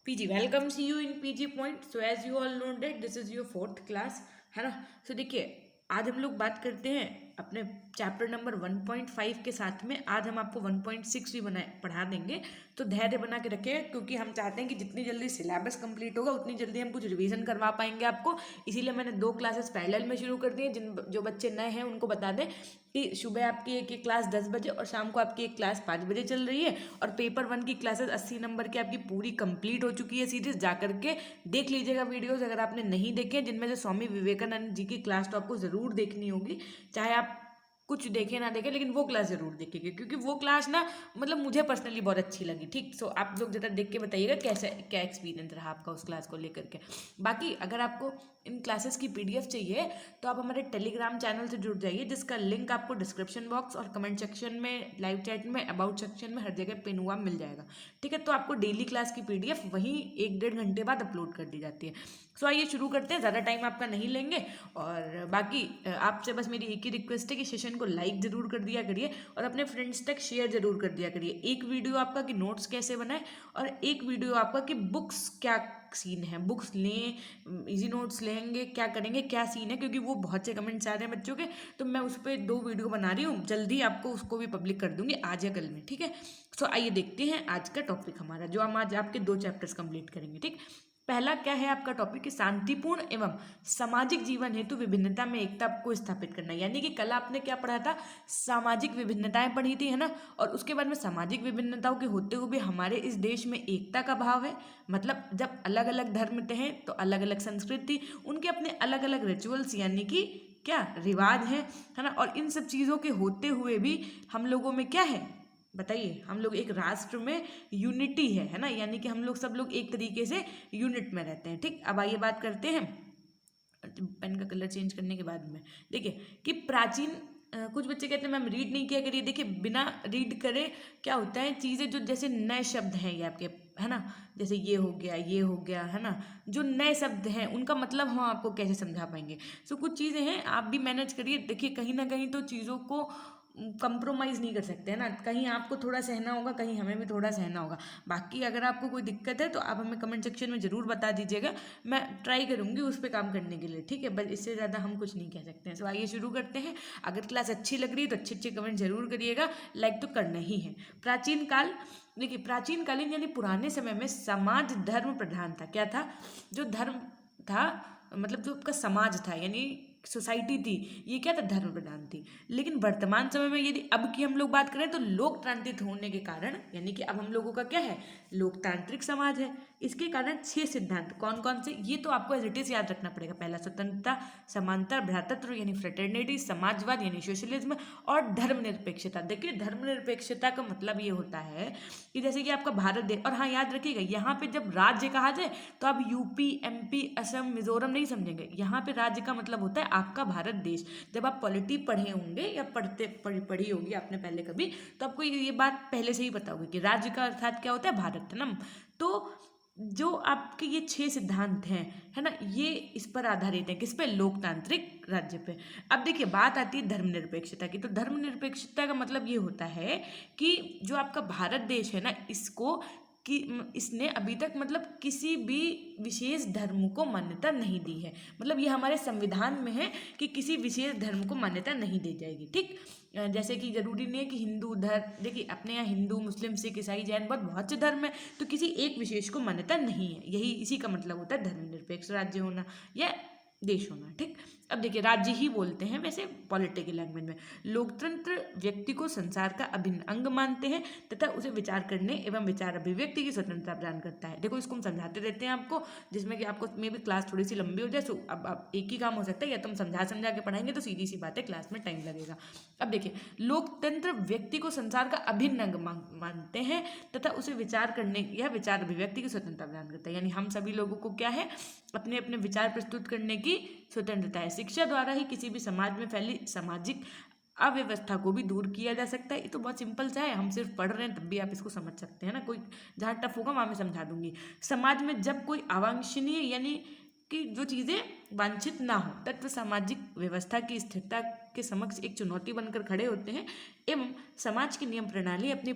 PG, welcome, see you in PG point. So as you all know that this is your fourth class, है ना। सो देखिए, आज हम लोग बात करते हैं अपने चैप्टर नंबर 1.5 के साथ में। आज हम आपको 1.6 भी पढ़ा देंगे, तो धैर्य बना के रखिए, क्योंकि हम चाहते हैं कि जितनी जल्दी सिलेबस कंप्लीट होगा उतनी जल्दी हम कुछ रिवीजन करवा पाएंगे आपको। इसीलिए मैंने 2 क्लासेस पैरेलल में शुरू कर दिए। जो बच्चे नए हैं उनको बता दें कि सुबह आपकी एक क्लास 10 बजे और शाम को आपकी एक क्लास 5 बजे चल रही है, और पेपर 1 की क्लासेस 80 नंबर की आपकी पूरी कंप्लीट हो चुकी है सीरीज। जा करके देख लीजिएगा वीडियोस, अगर आपने नहीं देखे, जिनमें से स्वामी विवेकानंद जी की क्लास तो आपको ज़रूर देखनी होगी, चाहे आप कुछ देखे ना देखे, लेकिन वो क्लास जरूर देखेंगे, क्योंकि वो क्लास ना मतलब मुझे पर्सनली बहुत अच्छी लगी। ठीक, सो आप लोग ज़रा देख के बताइएगा कैसा क्या एक्सपीरियंस रहा आपका उस क्लास को लेकर के। बाकी अगर आपको इन क्लासेस की PDF चाहिए तो आप हमारे टेलीग्राम चैनल से जुड़ जाइए, जिसका लिंक आपको डिस्क्रिप्शन बॉक्स और कमेंट सेक्शन में, लाइव चैट में, अबाउट सेक्शन में, हर जगह पिन हुआ मिल जाएगा। ठीक है, तो आपको डेली क्लास की PDF वहीं 1-1.5 घंटे बाद अपलोड कर दी जाती है। सो आइए शुरू करते हैं, ज़्यादा टाइम आपका नहीं लेंगे। और बाकी आपसे बस मेरी एक ही रिक्वेस्ट है कि सेशन को लाइक ज़रूर कर दिया करिए और अपने फ्रेंड्स तक शेयर ज़रूर कर दिया करिए। एक वीडियो आपका कि नोट्स कैसे बनाए, और एक वीडियो आपका कि बुक्स क्या सीन है, बुक्स लें, इजी नोट्स लेंगे, क्या करेंगे, क्या सीन है, क्योंकि वो बहुत से कमेंट्स आ रहे हैं बच्चों के। तो मैं उस पर 2 वीडियो बना रही हूँ, जल्दी आपको उसको भी पब्लिक कर दूंगी, आज या कल में। ठीक है, सो आइए देखते हैं आज का टॉपिक हमारा, जो हम आज आपके 2 चैप्टर्स कंप्लीट करेंगे। ठीक, पहला क्या है आपका टॉपिक कि शांतिपूर्ण एवं सामाजिक जीवन हेतु विभिन्नता में एकता को स्थापित करना। यानी कि कल आपने क्या पढ़ा था, सामाजिक विभिन्नताएं पढ़ी थी, है ना। और उसके बाद में सामाजिक विभिन्नताओं के होते हुए हमारे इस देश में एकता का भाव है। मतलब जब अलग अलग धर्म हैं तो अलग अलग संस्कृति, उनके अपने अलग अलग रिचुअल्स यानी कि क्या रिवाज है ना। और इन सब चीज़ों के होते हुए भी हम लोगों में क्या है, बताइए, हम लोग एक राष्ट्र में यूनिटी है ना। यानी कि हम लोग सब लोग एक तरीके से यूनिट में रहते हैं। ठीक, अब आइए बात करते हैं पेन का कलर चेंज करने के बाद में। देखिए कि प्राचीन कुछ बच्चे कहते हैं मैम रीड नहीं किया करिए। देखिए, बिना रीड करे क्या होता है, चीज़ें जो जैसे नए शब्द हैं ये आपके, है ना, जैसे ये हो गया, ये हो गया, है ना, जो नए शब्द हैं उनका मतलब हम आपको कैसे समझा पाएंगे। सो कुछ चीज़ें हैं आप भी मैनेज करिए। देखिए, कहीं ना कहीं तो चीज़ों को कंप्रोमाइज़ नहीं कर सकते, है ना। कहीं आपको थोड़ा सहना होगा, कहीं हमें भी थोड़ा सहना होगा। बाकी अगर आपको कोई दिक्कत है तो आप हमें कमेंट सेक्शन में ज़रूर बता दीजिएगा, मैं ट्राई करूँगी उस पर काम करने के लिए। ठीक है, बस इससे ज़्यादा हम कुछ नहीं कह सकते हैं। सो आइए शुरू करते हैं। अगर क्लास अच्छी लग रही है तो अच्छे अच्छे कमेंट जरूर करिएगा, लाइक तो करना ही है। प्राचीन काल, देखिए प्राचीन कालीन यानी पुराने समय में समाज धर्म प्रधान था। क्या था, जो धर्म था, मतलब जो आपका समाज था यानी सोसाइटी थी, ये क्या था, धर्म प्रधान थी। लेकिन वर्तमान समय में यदि अब की हम लोग बात करें तो लोकतांत्रिक होने के कारण, यानी कि अब हम लोगों का क्या है, लोकतांत्रिक समाज है। इसके कारण 6 सिद्धांत कौन कौन से, ये तो आपको एज इट इज याद रखना पड़ेगा। पहला स्वतंत्रता, समानता, भ्रातृत्व यानी फ्रेटर्निटी, समाजवाद यानी सोशलिज्म, और धर्मनिरपेक्षता। देखिए, धर्मनिरपेक्षता का मतलब ये होता है कि जैसे कि आपका भारत देश, और हाँ याद रखिएगा, यहाँ पे जब राज्य कहा जाए तो आप यूपी, MP, असम, मिजोरम नहीं समझेंगे। यहाँ पे राज्य का मतलब होता है आपका भारत देश। जब आप पॉलिटी पढ़े होंगे या पढ़ी होगी आपने पहले कभी, तो आपको ये बात पहले से ही पता होगी कि राज्य का अर्थात क्या होता है, भारत, है ना। तो जो आपके ये 6 सिद्धांत हैं, है ना, ये इस पर आधारित है, किस पे, लोकतांत्रिक राज्य पे। अब देखिए, बात आती है धर्मनिरपेक्षता की। तो धर्मनिरपेक्षता का मतलब ये होता है कि जो आपका भारत देश है ना, इसको कि इसने अभी तक मतलब किसी भी विशेष धर्म को मान्यता नहीं दी है। मतलब ये हमारे संविधान में है कि किसी विशेष धर्म को मान्यता नहीं दी जाएगी। ठीक, जैसे कि जरूरी नहीं है कि हिंदू धर्म, देखिए अपने यहाँ हिंदू, मुस्लिम, सिख, ईसाई, जैन, बहुत से धर्म है, तो किसी एक विशेष को मान्यता नहीं है। यही इसी का मतलब होता है धर्मनिरपेक्ष राज्य होना या देश होना। ठीक, अब देखिए, राज्य ही बोलते हैं वैसे पॉलिटिकल लैंग्वेज में। लोकतंत्र व्यक्ति को संसार का अभिन्न अंग मानते हैं तथा उसे विचार करने एवं विचार अभिव्यक्ति की स्वतंत्रता प्रदान करता है। देखो, इसको हम समझाते रहते हैं आपको, जिसमें कि आपको मे भी क्लास थोड़ी सी लंबी हो जाए। सो अब एक ही काम हो सकता है, या तुम समझा के पढ़ाएंगे तो सीधी सी बात है, क्लास में टाइम लगेगा। अब देखिए, लोकतंत्र व्यक्ति को संसार का अभिन्न अंग मानते हैं तथा उसे विचार करने या विचार अभिव्यक्ति की स्वतंत्रता प्रदान करता है। यानी हम सभी लोगों को क्या है, अपने अपने विचार प्रस्तुत करने की स्वतंत्रता है। शिक्षा द्वारा ही किसी भी समाज में फैली सामाजिक अव्यवस्था को भी दूर किया जा सकता है। ये तो बहुत सिंपल सा है, हम सिर्फ पढ़ रहे हैं तब भी आप इसको समझ सकते हैं ना। कोई जहाँ टफ होगा वहाँ मैं समझा दूंगी। समाज में जब कोई अवांछनीय यानी कि जो चीज़ें वांछित ना हो, तत्व सामाजिक व्यवस्था की स्थिरता के समक्ष एक चुनौती बनकर खड़े होते हैं एवं समाज की नियम प्रणाली अपनी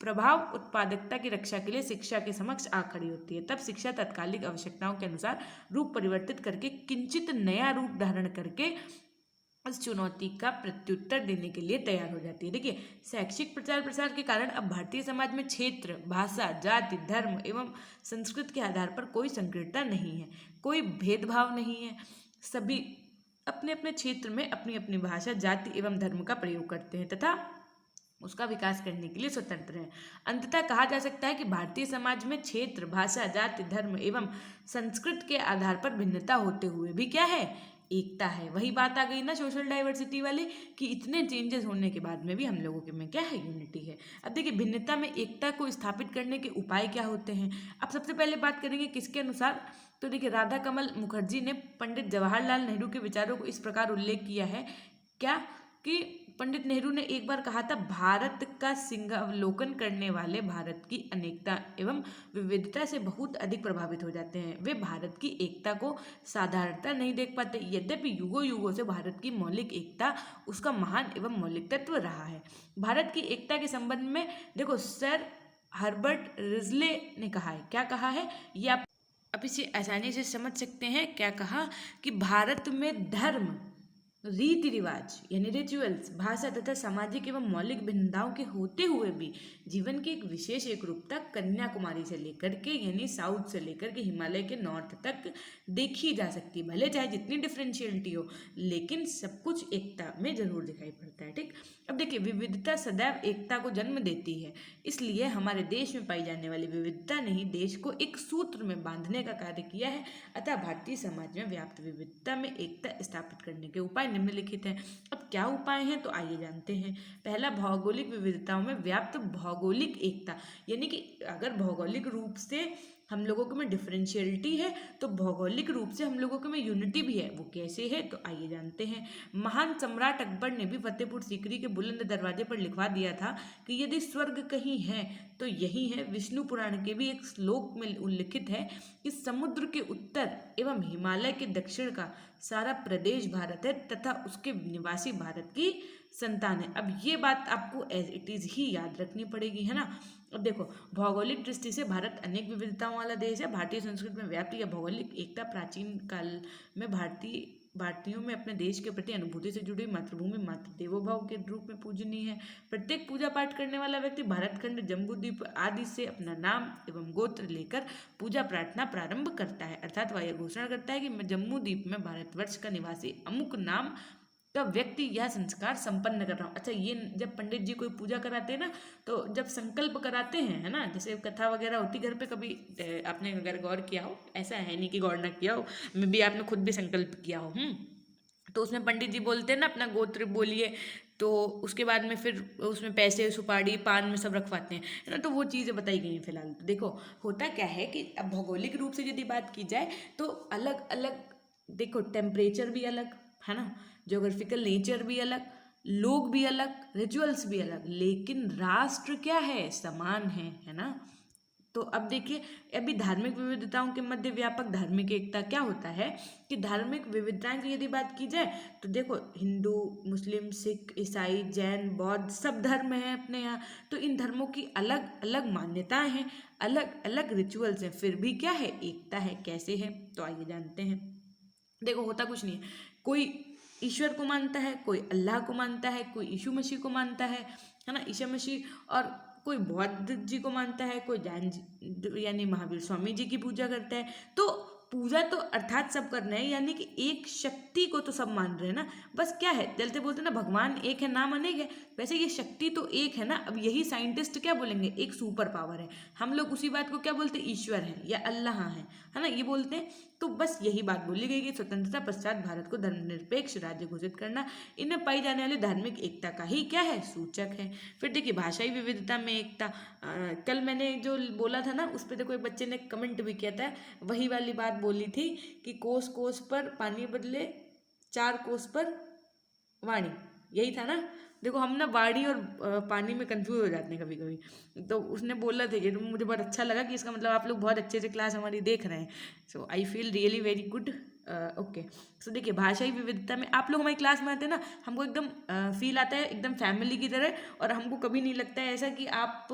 प्रभाव उत्पादकता की रक्षा के लिए शिक्षा के समक्ष आ खड़ी होती है। तब शिक्षा तत्कालिक आवश्यकताओं के अनुसार रूप परिवर्तित करके किंचित नया रूप धारण करके इस चुनौती का प्रत्युत्तर देने के लिए तैयार हो जाती है। देखिए, शैक्षिक प्रचार प्रसार के कारण अब भारतीय समाज में क्षेत्र, भाषा, जाति, धर्म एवं संस्कृति के आधार पर कोई संकीर्णता नहीं है, कोई भेदभाव नहीं है। सभी अपने अपने क्षेत्र में अपनी अपनी भाषा, जाति एवं धर्म का प्रयोग करते हैं तथा उसका विकास करने के लिए स्वतंत्र है। अंततः कहा जा सकता है कि भारतीय समाज में क्षेत्र, भाषा, जाति, धर्म एवं संस्कृति के आधार पर भिन्नता होते हुए भी क्या है, एकता है। वही बात आ गई ना सोशल डाइवर्सिटी वाली, कि इतने चेंजेस होने के बाद में भी हम लोगों के में क्या है, यूनिटी है। अब देखिए, भिन्नता में एकता को स्थापित करने के उपाय क्या होते हैं। अब सबसे पहले बात करेंगे किसके अनुसार, तो देखिए राधा कमल मुखर्जी ने पंडित जवाहरलाल नेहरू के विचारों को इस प्रकार उल्लेख किया है, क्या कि पंडित नेहरू ने एक बार कहा था, भारत का सिंहावलोकन करने वाले भारत की अनेकता एवं विविधता से बहुत अधिक प्रभावित हो जाते हैं। वे भारत की एकता को साधारणता नहीं देख पाते, यद्यपि युगों युगों से भारत की मौलिक एकता उसका महान एवं मौलिक तत्व रहा है। भारत की एकता के संबंध में देखो सर हर्बर्ट रिजले ने कहा है, क्या कहा है ये आप इसे आसानी से समझ सकते हैं। क्या कहा कि भारत में धर्म, रीति रिवाज यानी रिचुअल्स, भाषा तथा सामाजिक एवं मौलिक भिन्नताओं के होते हुए भी जीवन की एक विशेष एकरूपता कन्याकुमारी से लेकर के यानी साउथ से लेकर के हिमालय के नॉर्थ तक देखी जा सकती है। भले चाहे जितनी डिफरेंशियलिटी हो, लेकिन सब कुछ एकता में जरूर दिखाई पड़ता है। ठीक, अब देखिए, विविधता सदैव एकता को जन्म देती है, इसलिए हमारे देश में पाई जाने वाली विविधता ने ही देश को एक सूत्र में बांधने का कार्य किया है। अतः भारतीय समाज में व्याप्त विविधता में एकता स्थापित करने के उपाय निम्नलिखित हैं। अब क्या उपाय हैं, तो आइए जानते हैं। पहला, भौगोलिक विविधताओं में व्याप्त भौगोलिक एकता, यानी कि अगर भौगोलिक रूप से हम लोगों के में डिफरेंशियलिटी है तो भौगोलिक रूप से हम लोगों के में यूनिटी भी है। वो कैसे है, तो आइए जानते हैं। महान सम्राट अकबर ने भी फतेहपुर सीकरी के बुलंद दरवाजे पर लिखवा दिया था कि यदि स्वर्ग कहीं है तो यही है। विष्णु पुराण के भी एक श्लोक में उल्लिखित है कि समुद्र के उत्तर एवं हिमालय के दक्षिण का सारा प्रदेश भारत है तथा उसके निवासी भारत की संतान है। अब ये बात आपको एज इट इज ही याद रखनी पड़ेगी, है ना। अब देखो, भौगोलिक दृष्टि से भारत अनेक विविधताओं वाला देश है। भारतीय संस्कृति में व्याप्त यह भौगोलिक एकता प्राचीन काल में भारतीयों में अपने देश के प्रति अनुभूति से जुड़ी मातृभूमि मातृ देवोभाव के रूप में पूजनीय है। प्रत्येक पूजा पाठ करने वाला व्यक्ति भारतखंड, जम्बूद्वीप आदि से अपना नाम एवं गोत्र लेकर पूजा प्रार्थना प्रारंभ करता है, अर्थात वह यह घोषणा करता है कि मैं जम्बूद्वीप में भारतवर्ष का निवासी अमुक नाम का व्यक्ति यह संस्कार संपन्न कर रहा हूँ। अच्छा, ये जब पंडित जी कोई पूजा कराते हैं ना, तो जब संकल्प कराते हैं, है ना, जैसे कथा वगैरह होती घर पे, कभी आपने अगर गौर किया हो, ऐसा है नहीं कि गौर ना किया हो, मे भी आपने खुद भी संकल्प किया हो, तो उसमें पंडित जी बोलते हैं ना अपना गोत्र बोलिए, तो उसके बाद में फिर उसमें पैसे, सुपारी, पान में सब रखवाते हैं, है ना। तो वो चीज़ें बताई गई हैं फिलहाल। तो देखो, होता क्या है कि अब भौगोलिक रूप से यदि बात की जाए तो अलग अलग, देखो टेम्परेचर भी अलग, है ना, ज्योग्राफिकल नेचर भी अलग, लोग भी अलग, रिचुअल्स भी अलग, लेकिन राष्ट्र क्या है, समान है ना। तो अब देखिए, अभी धार्मिक विविधताओं के मध्य व्यापक धार्मिक एकता क्या होता है कि धार्मिक विविधताएं की यदि बात की जाए तो देखो, हिंदू, मुस्लिम, सिख, ईसाई, जैन, बौद्ध सब धर्म हैं अपने यहाँ। तो इन धर्मों की अलग अलग मान्यताएं हैं, अलग अलग रिचुअल्स हैं, फिर भी क्या है, एकता है। कैसे है, तो आइए जानते हैं। देखो, होता कुछ नहीं है, कोई ईश्वर को मानता है, कोई अल्लाह को मानता है, कोई यीशु मसीह को मानता है ना, ईशा मसीह, और कोई बौद्ध जी को मानता है, कोई जैन जी यानी महावीर स्वामी जी की पूजा करता है। तो पूजा तो अर्थात सब कर रहे हैं, यानी कि एक शक्ति को तो सब मान रहे हैं ना। बस क्या है, जलते बोलते ना, भगवान एक है नाम अनेक है, वैसे ये शक्ति तो एक है ना। अब यही साइंटिस्ट क्या बोलेंगे, एक सुपर पावर है। हम लोग उसी बात को क्या बोलते हैं, ईश्वर है या अल्लाह है ना, ये बोलते हैं। तो बस यही बात बोली गई कि स्वतंत्रता पश्चात भारत को धर्मनिरपेक्ष राज्य घोषित करना इनमें पाई जाने वाली धार्मिक एकता का ही क्या है, सूचक है। फिर देखिए, भाषाई विविधता में एकता, कल मैंने जो बोला था ना, उस पर देखो एक बच्चे ने कमेंट भी किया था, वही वाली बात बोली थी कि कोस कोस पर पानी बदले, 4 कोस पर वाणी, यही था ना। देखो, हम ना वाणी और पानी में कंफ्यूज हो जाते हैं कभी कभी। तो उसने बोला था ये, तो मुझे बहुत अच्छा लगा कि इसका मतलब आप लोग बहुत अच्छे से क्लास हमारी देख रहे हैं। So I feel really very good. Okay. So देखिए, भाषाई विविधता में आप लोग हमारी क्लास में आते हैं ना, हमको एकदम फील आता है एकदम फैमिली की तरह, और हमको कभी नहीं लगता है ऐसा कि आप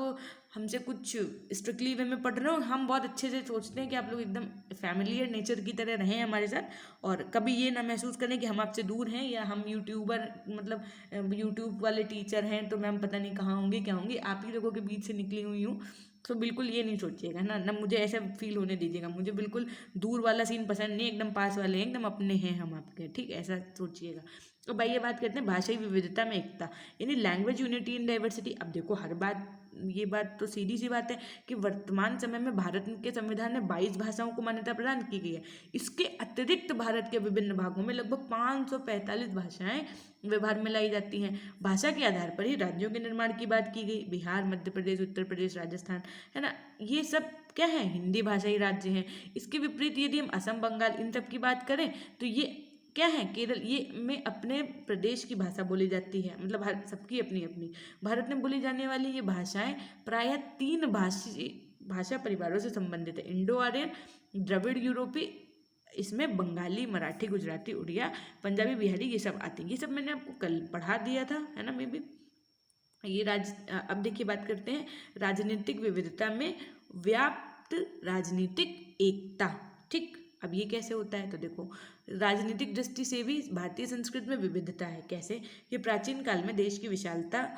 हमसे कुछ स्ट्रिक्टली वे में पढ़ रहे हो। हम बहुत अच्छे से सोचते हैं कि आप लोग एकदम फैमिलियर नेचर की तरह रहें हमारे साथ, और कभी ये ना महसूस करें कि हम आपसे दूर हैं या हम यूट्यूबर मतलब यूट्यूब वाले टीचर हैं तो मैम पता नहीं कहाँ होंगे क्या होंगे, आप ही लोगों के बीच से निकली हुई हूँ। तो बिल्कुल ये नहीं सोचिएगा ना मुझे ऐसा फील होने दीजिएगा। मुझे बिल्कुल दूर वाला सीन पसंद नहीं, एकदम पास वाले हैं, एकदम अपने हैं हम आपके, ठीक, ऐसा सोचिएगा। तो भाई ये बात करते हैं भाषाई विविधता में एकता, यानी लैंग्वेज यूनिटी इन डाइवर्सिटी। अब देखो हर बात, ये बात तो सीधी सी बात है कि वर्तमान समय में भारत के संविधान में 22 भाषाओं को मान्यता प्रदान की गई है। इसके अतिरिक्त भारत के विभिन्न भागों में लगभग 545 भाषाएं व्यवहार में लाई जाती हैं। भाषा के आधार पर ही राज्यों के निर्माण की बात की गई। बिहार, मध्य प्रदेश, उत्तर प्रदेश, राजस्थान, है ना, ये सब क्या है, हिंदी भाषाई राज्य हैं। इसके विपरीत यदि हम असम, बंगाल इन सब की बात करें तो ये क्या है, केरल, ये में अपने प्रदेश की भाषा बोली जाती है, मतलब हर सबकी अपनी अपनी। भारत में बोली जाने वाली ये भाषाएं प्रायः 3 भाषा परिवारों से संबंधित है। इंडो आर्यन, द्रविड़ यूरोपी, इसमें बंगाली, मराठी, गुजराती, उड़िया, पंजाबी, बिहारी, ये सब आती हैं। ये सब मैंने आपको कल पढ़ा दिया था, है ना, मे बी। ये अब देखिए बात करते हैं राजनीतिक विविधता में व्याप्त राजनीतिक एकता, ठीक। अब ये कैसे होता है, तो देखो राजनीतिक दृष्टि से भी भारतीय संस्कृति में विविधता है। कैसे, ये प्राचीन काल में देश की विशालता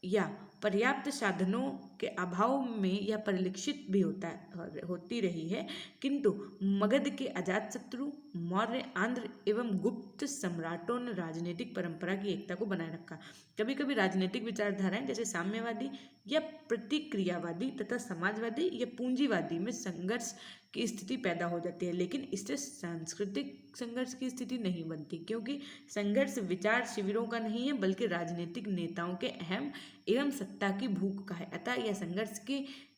या पर्याप्त साधनों के अभाव में यह परिलक्षित भी होती रही है, किंतु मगध के अजातशत्रु, मौर्य, आंध्र एवं गुप्त सम्राटों ने राजनीतिक परंपरा की एकता को बनाए रखा। कभी कभी राजनीतिक विचारधाराएं जैसे साम्यवादी या प्रतिक्रियावादी तथा समाजवादी या पूंजीवादी में संघर्ष की स्थिति पैदा हो जाती है, लेकिन इससे सांस्कृतिक संघर्ष की स्थिति नहीं बनती, क्योंकि संघर्ष विचार शिविरों का नहीं है बल्कि राजनीतिक नेताओं के अहम एवं सत्ता की भूख का है। अतः यह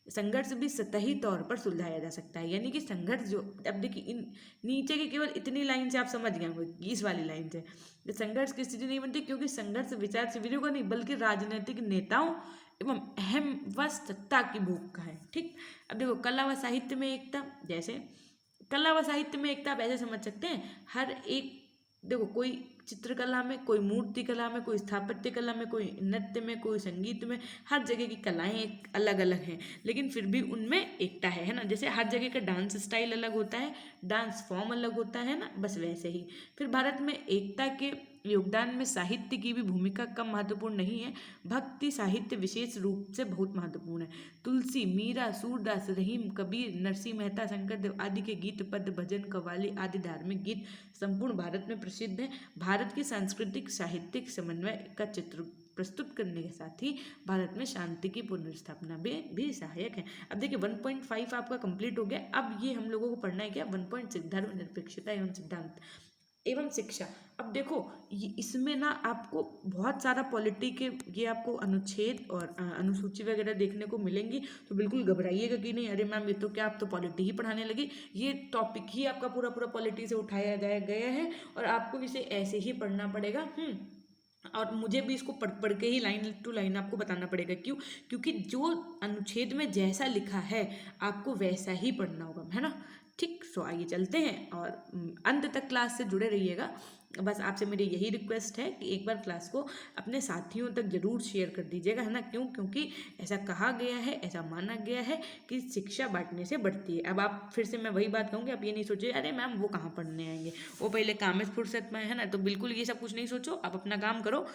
संघर्ष भी सतही तौर पर सुलझाया जा सकता है। यानी कि संघर्ष जो, अब देखिए इन नीचे की केवल इतनी लाइन से आप समझ गए होंगे, इस वाली लाइन से संघर्ष की स्थिति नहीं बनती, क्योंकि संघर्ष विचार शिविरों का नहीं बल्कि राजनीतिक नेताओं एवं अहम व सत्ता की भूख का है, ठीक। अब देखो कला व साहित्य में एकता, जैसे कला व साहित्य में एकता आप ऐसे समझ सकते हैं, हर एक, देखो कोई चित्रकला में, कोई मूर्ति कला में, कोई स्थापत्य कला में, कोई नृत्य में, कोई संगीत में, हर जगह की कलाएं एक अलग अलग हैं, लेकिन फिर भी उनमें एकता है ना। जैसे हर जगह का डांस स्टाइल अलग होता है, डांस फॉर्म अलग होता है ना, बस वैसे ही। फिर भारत में एकता के योगदान में साहित्य की भी भूमिका कम महत्वपूर्ण नहीं है। भक्ति साहित्य विशेष रूप से बहुत महत्वपूर्ण है। तुलसी, मीरा, सूरदास, रहीम, कबीर, नरसिंह मेहता, शंकरदेव आदि के गीत, पद, भजन, कव्वाली आदि धार्मिक गीत संपूर्ण भारत में प्रसिद्ध हैं। भारत की सांस्कृतिक साहित्यिक समन्वय का चित्र प्रस्तुत करने के साथ ही भारत में शांति की पुनर्स्थापना भी सहायक है। अब देखिए 1.5 आपका कंप्लीट हो गया। अब ये हम लोगों को पढ़ना है क्या, 1.6 धर्मनिरपेक्षता एवं सिद्धांत एवं शिक्षा। अब देखो ये इसमें ना आपको बहुत सारा पॉलिटी के ये आपको अनुच्छेद और अनुसूची वगैरह देखने को मिलेंगी, तो बिल्कुल घबराइएगा कि नहीं अरे मैम ये तो क्या आप तो पॉलिटी ही पढ़ाने लगी। ये टॉपिक ही आपका पूरा पूरा पॉलिटी से उठाया गया है और आपको इसे ऐसे ही पढ़ना पड़ेगा। और मुझे भी इसको पढ़ के ही लाइन टू लाइन आपको बताना पड़ेगा। क्यों, क्योंकि जो अनुच्छेद में जैसा लिखा है आपको वैसा ही पढ़ना होगा, है ना, ठीक। सो आइए चलते हैं और अंत तक क्लास से जुड़े रहिएगा। बस आपसे मेरी यही रिक्वेस्ट है कि एक बार क्लास को अपने साथियों तक जरूर शेयर कर दीजिएगा, है ना। क्यों, क्योंकि ऐसा कहा गया है, ऐसा माना गया है कि शिक्षा बांटने से बढ़ती है। अब आप फिर से मैं वही बात कहूँगी, आप ये नहीं सोचिए अरे मैम वो कहाँ पढ़ने आएंगे, वो पहले काम में फुर्सत में, है ना। तो बिल्कुल ये सब कुछ नहीं सोचो, आप अपना काम करो।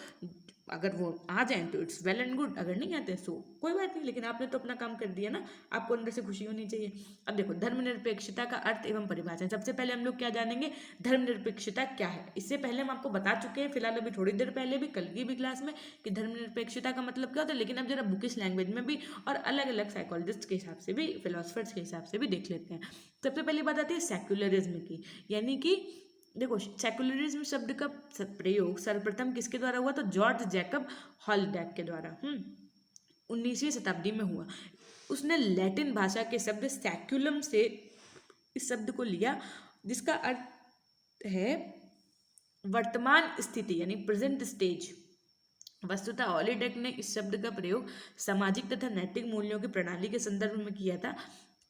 अगर वो आ जाए तो इट्स वेल एंड गुड, अगर नहीं आते सो कोई बात नहीं, लेकिन आपने तो अपना काम कर दिया ना, आपको अंदर से खुशी होनी चाहिए। अब देखो धर्मनिरपेक्षता का अर्थ एवं परिभाषा। सबसे पहले हम लोग क्या जानेंगे, धर्मनिरपेक्षता क्या है। इससे पहले हम आपको बता चुके हैं फिलहाल अभी थोड़ी देर पहले भी, कल की भी क्लास में, कि धर्मनिरपेक्षता का मतलब क्या होता है। लेकिन अब जरा बुकिश लैंग्वेज में भी और अलग अलग साइकोलॉजिस्ट के हिसाब से भी, फिलोसफर्स के हिसाब से भी देख लेते हैं। सबसे पहली बात आती है सेक्युलरिज्म की, यानी कि देखो सेक्युलरिज्म शब्द का प्रयोग सर्वप्रथम किसके द्वारा हुआ, तो जॉर्ज जैकब हॉलबैक के द्वारा 19वीं शताब्दी में हुआ। उसने लैटिन भाषा के शब्द सेक्युलम से इस शब्द को लिया, जिसका अर्थ है वर्तमान स्थिति, यानी प्रेजेंट स्टेज। वस्तुतः हॉलीडेक ने इस शब्द का प्रयोग सामाजिक तथा नैतिक मूल्यों की प्रणाली के संदर्भ में किया था।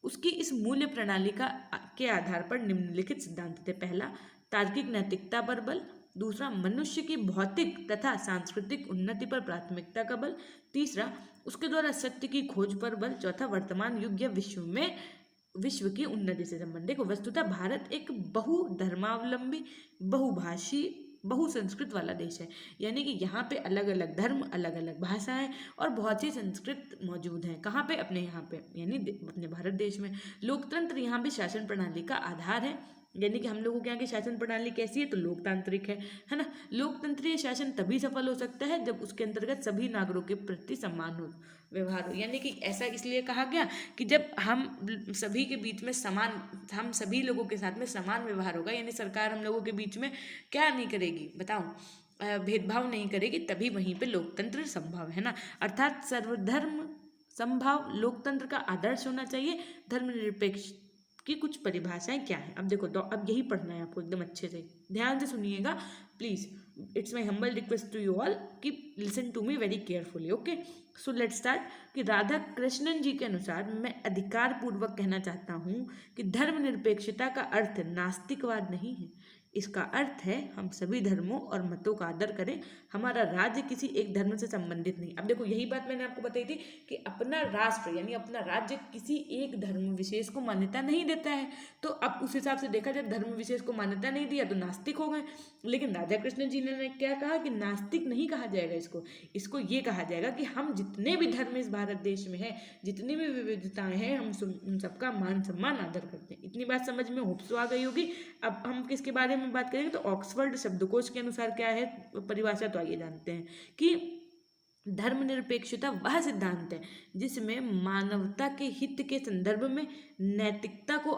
उसकी इस मूल्य प्रणाली के आधार पर निम्नलिखित सिद्धांत थे। पहला, तार्किक नैतिकता पर बल। दूसरा, मनुष्य की भौतिक तथा सांस्कृतिक उन्नति पर प्राथमिकता का बल। तीसरा, उसके द्वारा सत्य की खोज पर बल। चौथा, वर्तमान युग या विश्व की उन्नति से संबंध। देखो, वस्तुतः भारत एक बहुधर्मावलंबी, बहुभाषी, बहुसंस्कृत वाला देश है। यानी कि यहाँ पे अलग अलग धर्म, अलग अलग भाषाएं और बहुत सी संस्कृत मौजूद हैं। कहाँ पे? अपने यहाँ पे, यानी अपने भारत देश में। लोकतंत्र यहाँ भी शासन प्रणाली का आधार है। यानी कि हम लोगों के यहाँ की शासन प्रणाली कैसी है? तो लोकतांत्रिक है ना। लोकतंत्रीय शासन तभी सफल हो सकता है जब उसके अंतर्गत सभी नागरिकों के प्रति सम्मान हो, व्यवहार हो। यानी कि ऐसा इसलिए कहा गया कि जब हम सभी के बीच में समान, हम सभी लोगों के साथ में समान व्यवहार होगा, यानी सरकार हम लोगों के बीच में क्या नहीं करेगी, बताओ, भेदभाव नहीं करेगी, तभी वहीं पे लोकतंत्र संभव है ना। अर्थात सर्वधर्म समभाव लोकतंत्र का आदर्श होना चाहिए। धर्मनिरपेक्ष की कुछ परिभाषाएं क्या है? अब देखो, तो अब यही पढ़ना है आपको एकदम अच्छे से, ध्यान से सुनिएगा please. It's my humble request to you all कि listen to me very carefully. Okay, so let's start. कि राधा कृष्णन जी के अनुसार मैं अधिकार पूर्वक कहना चाहता हूँ कि धर्मनिरपेक्षता का अर्थ नास्तिकवाद नहीं है। इसका अर्थ है हम सभी धर्मों और मतों का आदर करें। हमारा राज्य किसी एक धर्म से संबंधित नहीं। अब देखो, यही बात मैंने आपको बताई थी कि अपना राष्ट्र यानी अपना राज्य किसी एक धर्म विशेष को मान्यता नहीं देता है। तो अब उस हिसाब से देखा जाए, धर्म विशेष को मान्यता नहीं दिया तो नास्तिक हो गए। लेकिन राधा कृष्ण जी ने क्या कहा कि नास्तिक नहीं कहा जाएगा इसको ये कहा जाएगा कि हम जितने भी धर्म इस भारत देश में है, जितनी भी विविधताएं हैं, हम उन सबका मान सम्मान आदर करते हैं। इतनी बात समझ में होप्स आ गई होगी। अब हम किसके बारे में बात करेंगे तो ऑक्सफोर्ड शब्दकोश के अनुसार क्या है परिभाषा, तो आइए जानते हैं कि धर्मनिरपेक्षता वह सिद्धांत है जिसमें मानवता के हित के संदर्भ में नैतिकता को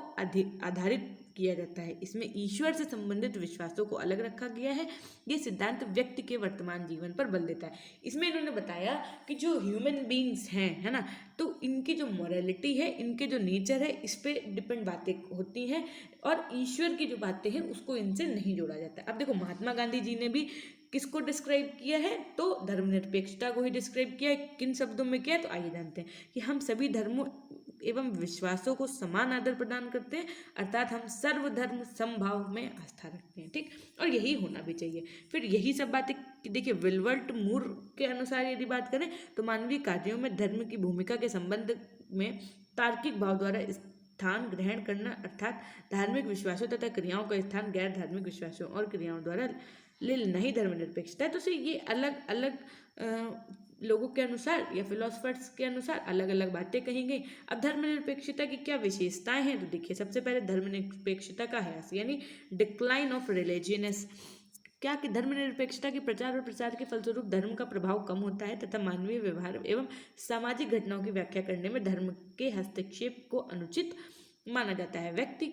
आधारित किया जाता है। इसमें ईश्वर से संबंधित विश्वासों को अलग रखा गया है। ये सिद्धांत व्यक्ति के वर्तमान जीवन पर बल देता है। इसमें इन्होंने बताया कि जो ह्यूमन बींग्स हैं, है ना, तो इनकी जो मॉरलिटी है, इनके जो नेचर है, इस पे डिपेंड बातें होती हैं और ईश्वर की जो बातें हैं उसको इनसे नहीं जोड़ा जाता। अब देखो, महात्मा गांधी जी ने भी किसको डिस्क्राइब किया है? तो धर्मनिरपेक्षता को ही डिस्क्राइब किया है। किन शब्दों में किया है? तो आइए जानते हैं कि हम सभी धर्मों एवं विश्वासों को समान आदर प्रदान करते हैं, अर्थात हम सर्वधर्म समभाव में आस्था रखते हैं। ठीक, और यही होना भी चाहिए। फिर यही सब बातें देखिए, विल्बर्ट मूर के अनुसार यदि बात करें तो मानवीय कार्यों में धर्म की भूमिका के संबंध में तार्किक भाव द्वारा स्थान ग्रहण करना, अर्थात धार्मिक विश्वासों तथा क्रियाओं का स्थान गैर धार्मिक विश्वासों और क्रियाओं द्वारा ले लेना ही धर्मनिरपेक्षता है। तो ये अलग अलग लोगों के अनुसार या फिलोसफर्स के अनुसार अलग अलग बातें कही गई। अब धर्मनिरपेक्षता की क्या विशेषताएं हैं? तो देखिए, सबसे पहले धर्मनिरपेक्षता का ह्रास यानी डिक्लाइन ऑफ रिलीजियस। क्या कि धर्मनिरपेक्षता के प्रचार और प्रसार के फलस्वरूप धर्म का प्रभाव कम होता है तथा मानवीय व्यवहार एवं सामाजिक घटनाओं की व्याख्या करने में धर्म के हस्तक्षेप को अनुचित माना जाता है। व्यक्ति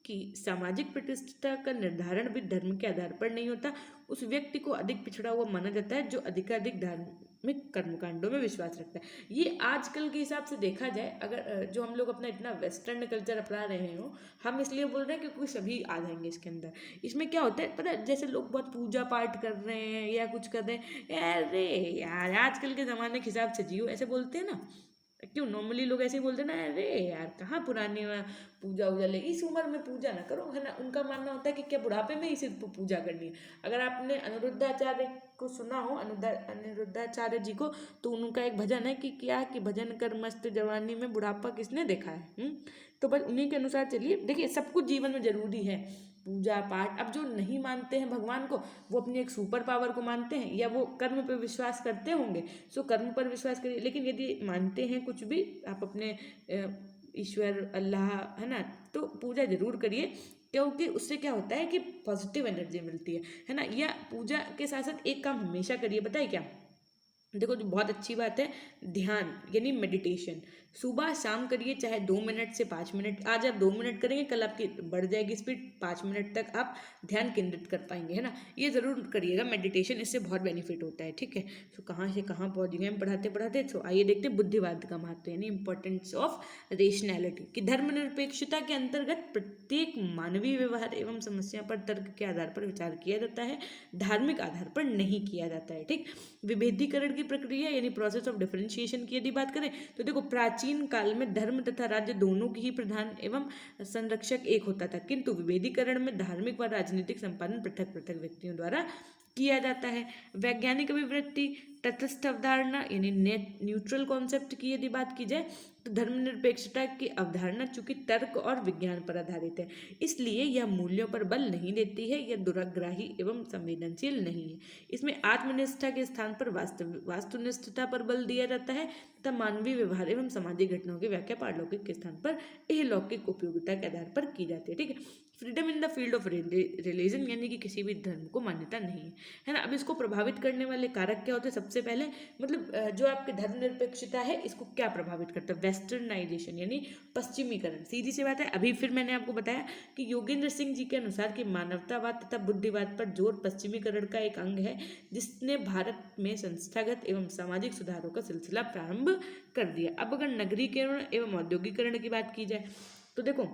की सामाजिक प्रतिष्ठा का निर्धारण भी धर्म के आधार पर नहीं होता। उस व्यक्ति को अधिक पिछड़ा हुआ माना जाता है जो अधिकाधिक धार्मिक कर्मकांडों में विश्वास रखता है। ये आजकल के हिसाब से देखा जाए, अगर जो हम लोग अपना इतना वेस्टर्न कल्चर अपना रहे हो, हम इसलिए बोल रहे हैं क्योंकि सभी आ जाएंगे इसके अंदर। इसमें क्या होता है पता है, जैसे लोग बहुत पूजा पाठ कर रहे हैं या कुछ कर रहे हैं, अरे यार आजकल के ज़माने के हिसाब से जियो, ऐसे बोलते हैं ना। क्यों नॉर्मली लोग ऐसे ही बोलते हैं ना, अरे यार कहाँ पुरानी पूजा वूजा ले, इस उम्र में पूजा ना करो, है ना। उनका मानना होता है कि क्या बुढ़ापे में ही सिर्फ पूजा करनी है। अगर आपने अनिरुद्धाचार्य को सुना हो, अनिरुद्धाचार्य जी को, तो उनका एक भजन है कि क्या कि भजन कर मस्त जवानी में बुढ़ापा किसने देखा है। तो बस उन्हीं के अनुसार चलिए। देखिए, सब कुछ जीवन में जरूरी है, पूजा पाठ। अब जो नहीं मानते हैं भगवान को, वो अपनी एक सुपर पावर को मानते हैं या वो कर्म पर विश्वास करते होंगे, सो कर्म पर विश्वास करिए। लेकिन यदि मानते हैं कुछ भी, आप अपने ईश्वर अल्लाह, है ना, तो पूजा जरूर करिए, क्योंकि उससे क्या होता है कि पॉजिटिव एनर्जी मिलती है ना। या पूजा के साथ साथ एक काम हमेशा करिए, बताइए क्या? देखो, जो बहुत अच्छी बात है, ध्यान यानी मेडिटेशन सुबह शाम करिए, चाहे 2 मिनट से 5 मिनट। आज आप 2 मिनट करेंगे, कल आपकी बढ़ जाएगी स्पीड, 5 मिनट तक आप ध्यान केंद्रित कर पाएंगे, है ना। ये ज़रूर करिएगा मेडिटेशन, इससे बहुत बेनिफिट होता है। ठीक है, तो कहाँ से कहाँ पहुँच गए हम पढ़ाते पढ़ाते। तो आइए देखते हैं बुद्धिवाद का महत्व यानी इंपॉर्टेंस ऑफ रेशनैलिटी। कि धर्मनिरपेक्षता के अंतर्गत प्रत्येक मानवीय व्यवहार एवं समस्या पर तर्क के आधार पर विचार किया जाता है, धार्मिक आधार पर नहीं किया जाता है। ठीक, विभेदीकरण की प्रक्रिया यानी प्रोसेस ऑफ डिफरेंशिएशन की यदि बात करें तो देखो प्राचीन काल में धर्म तथा राज्य दोनों की ही प्रधान एवं संरक्षक एक होता था, किंतु विभेदीकरण में धार्मिक व राजनीतिक संपादन पृथक पृथक व्यक्तियों द्वारा किया जाता है। वैज्ञानिक अभिवृत्ति तटस्थ अवधारणा यानी न्यूट्रल कॉन्सेप्ट की यदि बात की जाए तो धर्मनिरपेक्षता की अवधारणा चूंकि तर्क और विज्ञान पर आधारित है, इसलिए यह मूल्यों पर बल नहीं देती है, यह दुराग्राही एवं संवेदनशील नहीं है। इसमें आत्मनिष्ठा के स्थान पर वास्तुनिष्ठता पर बल दिया जाता है तथा मानवीय व्यवहार एवं सामाजिक घटनाओं की व्याख्या पारलौकिक के स्थान पर अलौकिक उपयोगिता के आधार पर की जाती है। ठीक है, freedom in the field of religion यानी कि किसी भी धर्म को मान्यता नहीं है ना। अब इसको प्रभावित करने वाले कारक क्या होते हैं? सबसे पहले मतलब जो आपके धर्मनिरपेक्षता है इसको क्या प्रभावित करता है? वेस्टर्नाइजेशन यानी पश्चिमीकरण। सीधी सी बात है, अभी फिर मैंने आपको बताया कि योगेंद्र सिंह जी के अनुसार कि मानवतावाद तथा बुद्धिवाद पर जोर पश्चिमीकरण का एक अंग है जिसने भारत में संस्थागत एवं सामाजिक सुधारों का सिलसिला प्रारंभ कर दिया। अब अगर नगरीकरण एवं औद्योगिकरण की बात की जाए तो देखो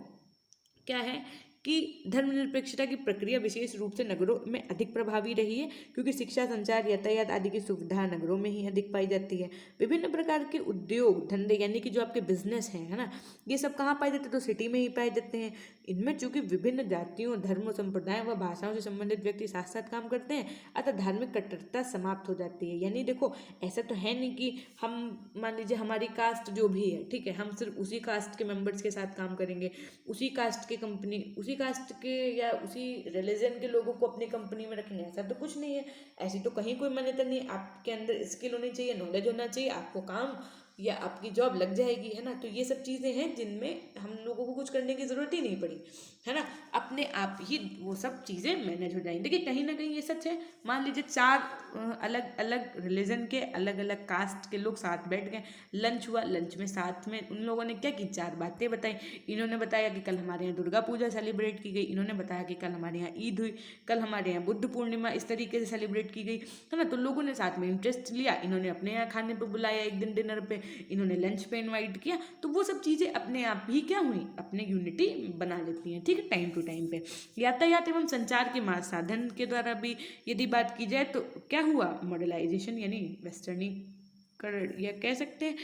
क्या है कि धर्मनिरपेक्षता की प्रक्रिया विशेष रूप से नगरों में अधिक प्रभावी रही है, क्योंकि शिक्षा, संचार, यातायात आदि की सुविधा नगरों में ही अधिक पाई जाती है। विभिन्न प्रकार के उद्योग धंधे यानी कि जो आपके बिजनेस हैं, है ना, ये सब कहाँ पाए जाते हैं? तो सिटी में ही पाए जाते हैं। इनमें चूंकि विभिन्न जातियों, धर्मों, संप्रदायों व भाषाओं से संबंधित व्यक्ति साथ साथ काम करते हैं, अतः धार्मिक कट्टरता समाप्त हो जाती है। यानी देखो ऐसा तो है नहीं कि हम मान लीजिए हमारी कास्ट जो भी है, ठीक है, हम सिर्फ उसी कास्ट के मेंबर्स के साथ काम करेंगे, उसी कास्ट के कंपनी, उसी कास्ट के या उसी रिलीजन के लोगों को अपनी कंपनी में रखेंगे, ऐसा तो कुछ नहीं है। ऐसी तो कहीं कोई मान्यता नहीं है। आपके अंदर स्किल होनी चाहिए, नॉलेज होना चाहिए, आपको काम या आपकी जॉब लग जाएगी, है ना। तो ये सब चीज़ें हैं जिनमें हम लोगों को कुछ करने की ज़रूरत ही नहीं पड़ी, है ना, अपने आप ही वो सब चीज़ें मैनेज हो जाएंगी। देखिए कहीं ना कहीं ये सच है। मान लीजिए 4 अलग अलग रिलीजन के अलग अलग कास्ट के लोग साथ बैठ गए, लंच हुआ, लंच में साथ में उन लोगों ने क्या की, 4 बातें बताई। इन्होंने बताया कि कल हमारे यहाँ दुर्गा पूजा सेलिब्रेट की गई, इन्होंने बताया कि कल हमारे यहाँ ईद हुई, कल हमारे यहाँ बुद्ध पूर्णिमा इस तरीके से सेलिब्रेट की गई, है ना। तो लोगों ने साथ में इंटरेस्ट लिया, इन्होंने अपने यहाँ खाने पर बुलाया, एक दिन डिनर पे, इन्होंने लंच पे इनवाइट किया। तो वो सब चीज़ें अपने आप ही क्या हुई, अपने यूनिटी बना लेती हैं, ठीक है, टाइम टू टाइम पे। यातायात एवं संचार के साधन के द्वारा भी यदि बात की जाए तो क्या हुआ, मॉडर्नाइजेशन यानी वेस्टर्नीकरण, या कह सकते हैं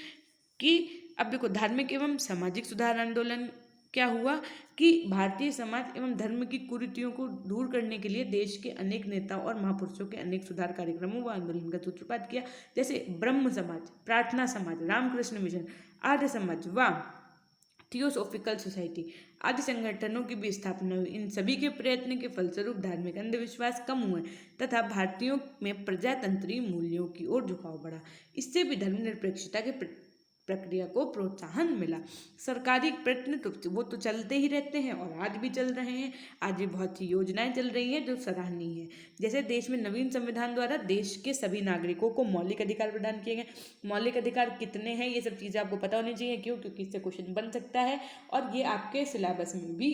कि अब देखो धार्मिक एवं सामाजिक सुधार आंदोलन क्या हुआ कि भारतीय समाज एवं धर्म की कुरीतियों को दूर करने के लिए देश के अनेक नेताओं और महापुरुषों के अनेक सुधार कार्यक्रमों व आंदोलन का सूत्रपात किया। जैसे ब्रह्म समाज, प्रार्थना समाज, रामकृष्ण मिशन, आर्य समाज व थियोसॉफिकल सोसाइटी आदि संगठनों की भी स्थापना हुई। इन सभी के प्रयत्न के फलस्वरूप धार्मिक अंधविश्वास कम हुए तथा भारतीयों में प्रजातंत्री मूल्यों की ओर झुकाव बढ़ा। इससे भी धर्मनिरपेक्षता के प्रक्रिया को प्रोत्साहन मिला। सरकारी प्रयत्न तो वो तो चलते ही रहते हैं और आज भी चल रहे हैं। आज भी बहुत सी योजनाएं चल रही हैं जो सराहनीय है। जैसे देश में नवीन संविधान द्वारा देश के सभी नागरिकों को मौलिक अधिकार प्रदान किए गए। मौलिक अधिकार कितने हैं ये सब चीज़ें आपको पता होनी चाहिए, क्यों, क्योंकि इससे क्वेश्चन बन सकता है और ये आपके सिलेबस में भी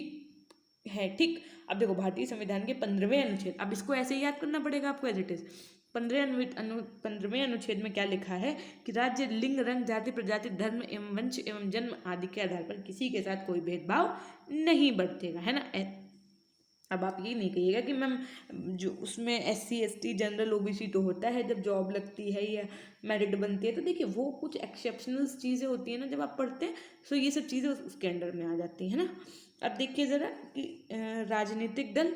है, ठीक। अब देखो भारतीय संविधान के 15वें अनुच्छेद, अब इसको ऐसे ही याद करना पड़ेगा आपको एज इट इज। 15वें अनुच्छेद में क्या लिखा है कि राज्य, लिंग, रंग, जाति, प्रजाति, धर्म एवं वंश एवं जन्म आदि के आधार पर किसी के साथ कोई भेदभाव नहीं बरतेगा, है ना। अब आप ये नहीं कहिएगा कि मैम जो उसमें SC ST जनरल OBC तो होता है जब जॉब लगती है या मेरिट बनती है, तो देखिए वो कुछ एक्सेप्शनल चीज़ें होती हैं ना जब आप पढ़ते हैं, तो ये सब चीज़ें उसके अंडर में आ जाती है ना। अब देखिए ज़रा कि राजनीतिक दल,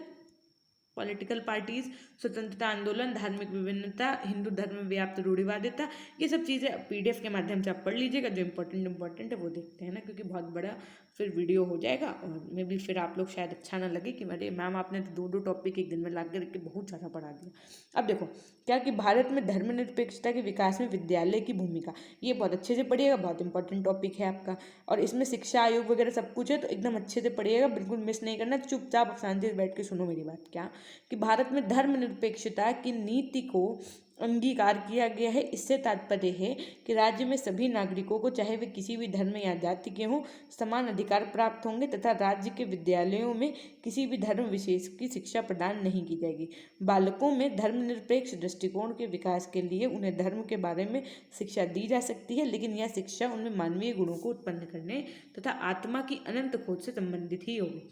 पॉलिटिकल पार्टीज, स्वतंत्रता आंदोलन, धार्मिक विभिन्नता, हिंदू धर्म में व्याप्त रूढ़िवादिता, ये सब चीज़ें PDF के माध्यम से आप पढ़ लीजिएगा। जो इंपॉर्टेंट है वो देखते हैं ना, क्योंकि बहुत बड़ा फिर वीडियो हो जाएगा और मे भी फिर आप लोग शायद अच्छा ना लगे कि अरे मैम आपने तो 2 टॉपिक एक दिन में ला कर बहुत सारा पढ़ा दिया। अब देखो क्या कि भारत में धर्मनिरपेक्षता के विकास में विद्यालय की भूमिका, ये बहुत अच्छे से पढ़िएगा, बहुत इंपॉर्टेंट टॉपिक है आपका। और इसमें शिक्षा आयोग वगैरह सब कुछ है, तो एकदम अच्छे से पढ़िएगा, बिल्कुल मिस नहीं करना। चुपचाप शांति से बैठ के सुनो मेरी बात। क्या कि भारत में धर्मनिरपेक्षता की नीति को अंगीकार किया गया है। इससे तात्पर्य है कि राज्य में सभी नागरिकों को, चाहे वे किसी भी धर्म या जाति के हों, समान अधिकार प्राप्त होंगे तथा राज्य के विद्यालयों में किसी भी धर्म विशेष की शिक्षा प्रदान नहीं की जाएगी। बालकों में धर्मनिरपेक्ष दृष्टिकोण के विकास के लिए उन्हें धर्म के बारे में शिक्षा दी जा सकती है, लेकिन यह शिक्षा उनमें मानवीय गुणों को उत्पन्न करने तथा आत्मा की अनंत खोज से संबंधित ही होगी।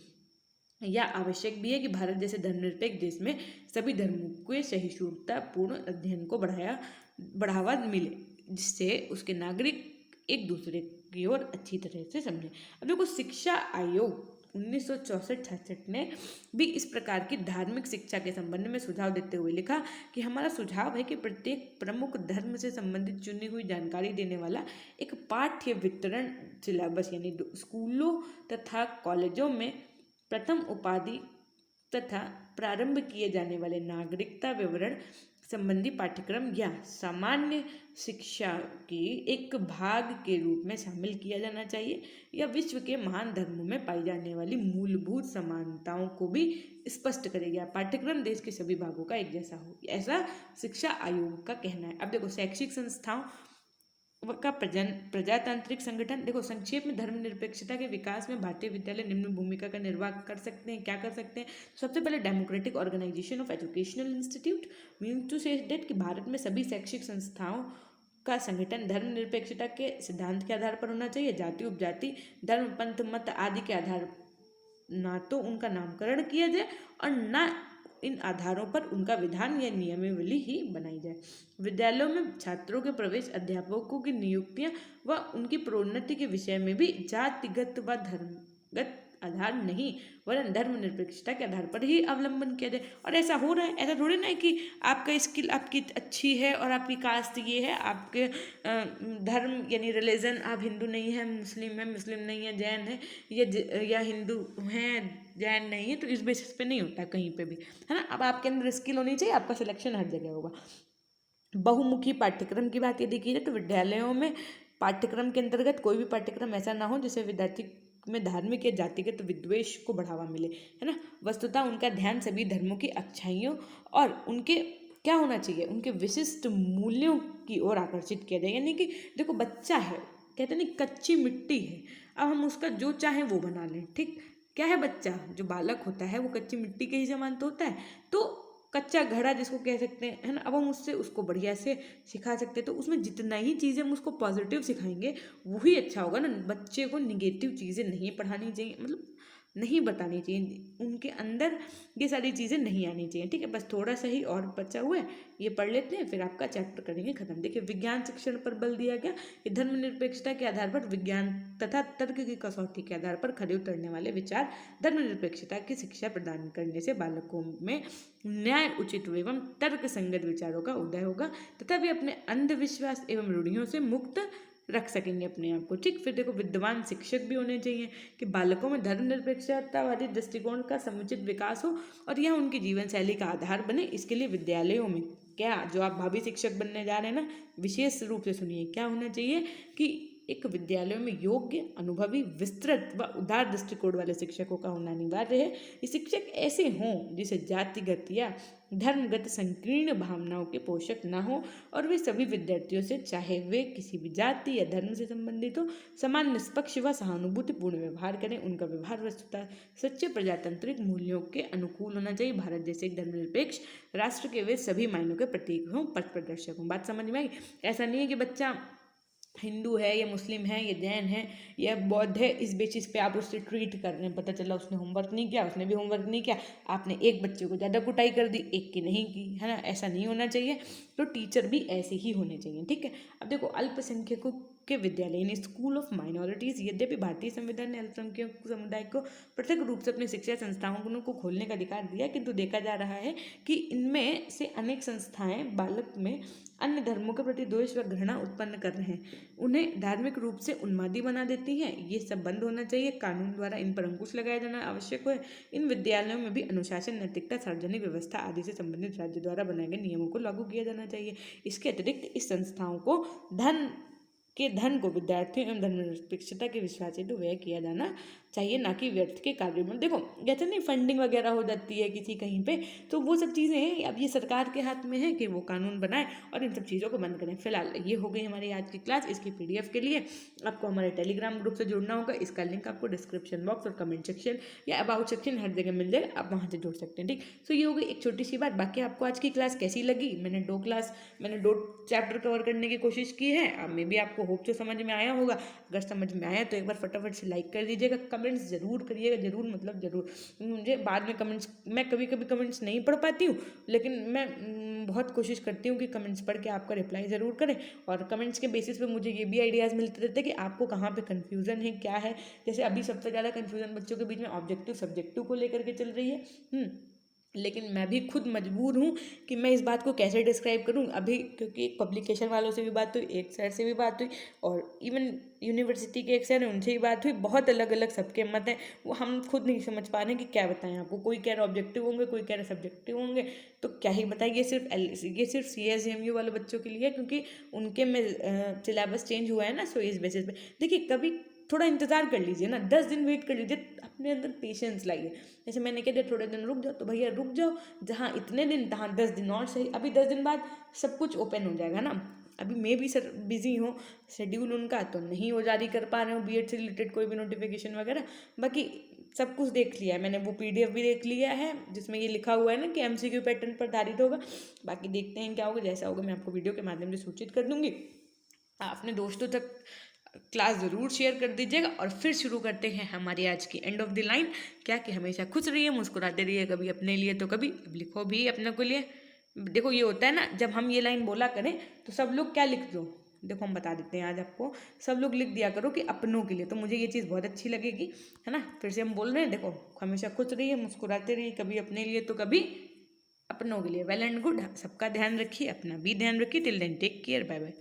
यह आवश्यक भी है कि भारत जैसे धर्मनिरपेक्ष देश में सभी धर्मों के सहिष्णुतापूर्ण अध्ययन को बढ़ाया बढ़ावा मिले, जिससे उसके नागरिक एक दूसरे की ओर अच्छी तरह से समझे। अब देखो, शिक्षा आयोग 1964-66 ने भी इस प्रकार की धार्मिक शिक्षा के संबंध में सुझाव देते हुए लिखा कि हमारा सुझाव है कि प्रत्येक प्रमुख धर्म से संबंधित चुनी हुई जानकारी देने वाला एक पाठ्य वितरण सिलेबस, यानी स्कूलों तथा कॉलेजों में प्रथम उपाधि तथा प्रारंभ किए जाने वाले नागरिकता विवरण संबंधी पाठ्यक्रम या सामान्य शिक्षा की एक भाग के रूप में शामिल किया जाना चाहिए, या विश्व के महान धर्मों में पाई जाने वाली मूलभूत समानताओं को भी स्पष्ट करेगा। पाठ्यक्रम देश के सभी भागों का एक जैसा हो, ऐसा शिक्षा आयोग का कहना है। अब देखो, शैक्षिक संस्थाओं का प्रजातांत्रिक संगठन, देखो संक्षेप में धर्मनिरपेक्षता के विकास में भारतीय विद्यालय निम्न भूमिका का निर्वाह कर सकते हैं। क्या कर सकते हैं? सबसे पहले democratic organisation of educational institute means to say that कि भारत में सभी शैक्षिक संस्थाओं का संगठन धर्मनिरपेक्षता के सिद्धांत के आधार पर होना चाहिए। जाति उपजाति धर्म पंथ मत आदि के आधार ना तो उनका नामकरण किया जाए और ना इन आधारों पर उनका विधान या नियमावली ही बनाई जाए। विद्यालयों में छात्रों के प्रवेश, अध्यापकों की नियुक्तियां व उनकी प्रोन्नति के विषय में भी जातिगत व धर्मगत आधार नहीं वरन धर्मनिरपेक्षता के आधार पर ही अवलंबन किया जाए। और ऐसा हो रहा है, ऐसा थोड़ी ना है कि आपका स्किल आपकी अच्छी है और आपकी कास्ट ये है, आपके धर्म यानी रिलीजन, आप हिंदू नहीं है मुस्लिम नहीं है, जैन है या हिंदू हैं जैन नहीं है, तो इस बेसिस पे नहीं होता कहीं पे भी, है ना। अब आपके अंदर स्किल होनी चाहिए, आपका सिलेक्शन हर जगह होगा। बहुमुखी पाठ्यक्रम की बात यदि की जाए तो विद्यालयों में पाठ्यक्रम के अंतर्गत कोई भी पाठ्यक्रम ऐसा ना हो जिससे विद्यार्थी में धार्मिक या जातिगत विद्वेष को बढ़ावा मिले, है ना। वस्तुतः उनका ध्यान सभी धर्मों की अच्छाइयों और उनके क्या होना चाहिए, उनके विशिष्ट मूल्यों की ओर आकर्षित किया जाए। यानी कि देखो, बच्चा है, कहते नहीं कच्ची मिट्टी है, अब हम उसका जो चाहे वो बना लें, ठीक। क्या है बच्चा, जो बालक होता है वो कच्ची मिट्टी के ही समान तो होता है, तो कच्चा घड़ा जिसको कह सकते हैं, है ना। अब हम उससे उसको बढ़िया से सिखा सकते हैं, तो उसमें जितना ही चीज़ें हम उसको पॉजिटिव सिखाएंगे वही अच्छा होगा ना। बच्चे को निगेटिव चीज़ें नहीं पढ़ानी चाहिए, मतलब नहीं बतानी चाहिए, उनके अंदर ये सारी चीज़ें नहीं आनी चाहिए, ठीक है। बस थोड़ा सा ही और बचा हुआ है, ये पढ़ लेते हैं, फिर आपका चैप्टर करेंगे खत्म। देखिए, विज्ञान शिक्षण पर बल दिया गया कि धर्मनिरपेक्षता के आधार पर विज्ञान तथा तर्क की कसौटी के आधार पर खरे उतरने वाले विचार धर्मनिरपेक्षता की शिक्षा प्रदान करने से बालकों में न्याय उचित एवं तर्क संगत विचारों का उदय होगा तथा वे अपने अंधविश्वास एवं रूढ़ियों से मुक्त रख सकेंगे अपने आप को, ठीक। फिर देखो, विद्वान शिक्षक भी होने चाहिए कि बालकों में धर्मनिरपेक्षतावादी दृष्टिकोण का समुचित विकास हो और यह उनकी जीवन शैली का आधार बने। इसके लिए विद्यालयों में क्या, जो आप भावी शिक्षक बनने जा रहे हैं ना, विशेष रूप से सुनिए, क्या होना चाहिए कि एक विद्यालयों में योग्य, अनुभवी, विस्तृत व उदार दृष्टिकोण वाले शिक्षकों का होना अनिवार्य है। ये शिक्षक ऐसे हों जिसे जातिगत या धर्मगत संकीर्ण भावनाओं के पोषक न हो और वे सभी विद्यार्थियों से, चाहे वे किसी भी जाति या धर्म से संबंधित हो, समान निष्पक्ष व सहानुभूतिपूर्ण व्यवहार करें। उनका व्यवहार वस्तुतः सच्चे प्रजातांत्रिक मूल्यों के अनुकूल होना चाहिए। भारत जैसे एक धर्मनिरपेक्ष राष्ट्र के वे सभी मायनों के प्रतीक हों, पथ प्रदर्शक हों। बात समझ में आई? ऐसा नहीं है कि बच्चा हिंदू है या मुस्लिम है या जैन है या बौद्ध है, इस बेसिस पे आप उससे ट्रीट कर रहे हैं। पता चला उसने होमवर्क नहीं किया, उसने भी होमवर्क नहीं किया, आपने एक बच्चे को ज़्यादा कुटाई कर दी, एक की नहीं की, है ना। ऐसा नहीं होना चाहिए। तो टीचर भी ऐसे ही होने चाहिए, ठीक है। अब देखो, अल्पसंख्यकों के विद्यालय यानी स्कूल ऑफ माइनॉरिटीज़, यद्यपि भारतीय संविधान ने अल्पसंख्यक समुदाय को पृथक रूप से अपनी शिक्षा संस्थाओं को खोलने का अधिकार दिया, किंतु देखा जा रहा है कि इनमें से अनेक संस्थाएं बालक में अन्य धर्मों के प्रति द्वेष व घृणा उत्पन्न कर रहे हैं, उन्हें धार्मिक रूप से उन्मादी बना देती हैं। ये सब बंद होना चाहिए। कानून द्वारा इन पर अंकुश लगाया जाना आवश्यक है। इन विद्यालयों में भी अनुशासन, नैतिकता, सार्वजनिक व्यवस्था आदि से संबंधित राज्य द्वारा बनाए गए नियमों को लागू किया जाना चाहिए। इसके अतिरिक्त इस संस्थाओं को धन को विद्यार्थियों एवं धर्मनिरपेक्षता के विश्वास हेतु व्यय किया जाना चाहिए, ना कि व्यर्थ के कार्यों में। देखो, कहते नहीं फंडिंग वगैरह हो जाती है किसी कहीं पे, तो वो सब चीज़ें अब ये सरकार के हाथ में है कि वो कानून बनाए और इन सब चीज़ों को बंद करें। फिलहाल ये हो गई हमारी आज की क्लास। इसकी PDF के लिए आपको हमारे टेलीग्राम ग्रुप से जुड़ना होगा। इसका लिंक आपको डिस्क्रिप्शन बॉक्स और कमेंट सेक्शन या अबाउट सेक्शन हर जगह मिल जाएगा, आप वहाँ से जुड़ सकते हैं, ठीक। सो ये हो गई एक छोटी सी बात। बाकी आपको आज की क्लास कैसी लगी? मैंने 2 चैप्टर कवर करने की कोशिश की है। अब मे भी आपको होप तो समझ में आया होगा। अगर समझ में आया तो एक बार फटाफट से लाइक कर दीजिएगा, कमेंट्स ज़रूर करिएगा, ज़रूर मतलब ज़रूर। मुझे बाद में कमेंट्स, मैं कभी कभी कमेंट्स नहीं पढ़ पाती हूँ, लेकिन मैं बहुत कोशिश करती हूँ कि कमेंट्स पढ़ के आपका रिप्लाई ज़रूर करें। और कमेंट्स के बेसिस पे मुझे ये भी आइडियाज़ मिलते रहते हैं कि आपको कहाँ पे कन्फ्यूज़न है, क्या है। जैसे अभी सबसे ज़्यादा कन्फ्यूज़न बच्चों के बीच में ऑब्जेक्टिव सब्जेक्टिव को लेकर के चल रही है। लेकिन मैं भी खुद मजबूर हूँ कि मैं इस बात को कैसे डिस्क्राइब करूँ अभी, क्योंकि एक पब्लिकेशन वालों से भी बात हुई, एक सर से भी बात हुई, और इवन यूनिवर्सिटी के एक सर हैं उनसे भी बात हुई। बहुत अलग अलग सबके मत हैं, वो हम खुद नहीं समझ पा रहे हैं कि क्या बताएं आपको। कोई कह रहा ऑब्जेक्टिव होंगे, कोई कह रहा सब्जेक्टिव होंगे, तो क्या ही बताएं। ये सिर्फ CSMU वाले बच्चों के लिए है, क्योंकि उनके में सिलेबस चेंज हुआ है ना, सो इस बेसिस पे देखिए कभी थोड़ा इंतज़ार कर लीजिए ना, 10 दिन वेट कर लीजिए, अपने अंदर पेशेंस लाइए। जैसे मैंने कह दिया थोड़े दिन रुक जाओ, तो भैया रुक जाओ, जहाँ इतने दिन तहाँ 10 दिन और सही। अभी 10 दिन बाद सब कुछ ओपन हो जाएगा ना। अभी मैं भी सर बिजी हूँ, शेड्यूल उनका तो नहीं हो जारी कर पा रहे हो बीएड से रिलेटेड कोई भी नोटिफिकेशन वगैरह। बाकी सब कुछ देख लिया है मैंने, वो PDF भी देख लिया है जिसमें ये लिखा हुआ है ना कि MCQ पैटर्न पर आधारित होगा। बाकी देखते हैं क्या होगा, जैसा होगा मैं आपको वीडियो के माध्यम से सूचित कर दूंगी। अपने दोस्तों तक क्लास ज़रूर शेयर कर दीजिएगा। और फिर शुरू करते हैं हमारी आज की एंड ऑफ द लाइन, क्या कि हमेशा खुश रहिए, मुस्कुराते रहिए, कभी अपने लिए तो कभी अब लिखो भी अपने को लिए। देखो ये होता है ना, जब हम ये लाइन बोला करें तो सब लोग क्या लिख दो, देखो हम बता देते हैं आज आपको, सब लोग लिख दिया करो कि अपनों के लिए। तो मुझे ये चीज़ बहुत अच्छी लगेगी, है ना। फिर से हम बोल रहे हैं, देखो हमेशा खुश रहिए, मुस्कुराते रहिए, कभी अपने लिए तो कभी अपनों के लिए। वेल एंड गुड, सबका ध्यान रखिए, अपना भी ध्यान रखिए। Till then take care, bye bye.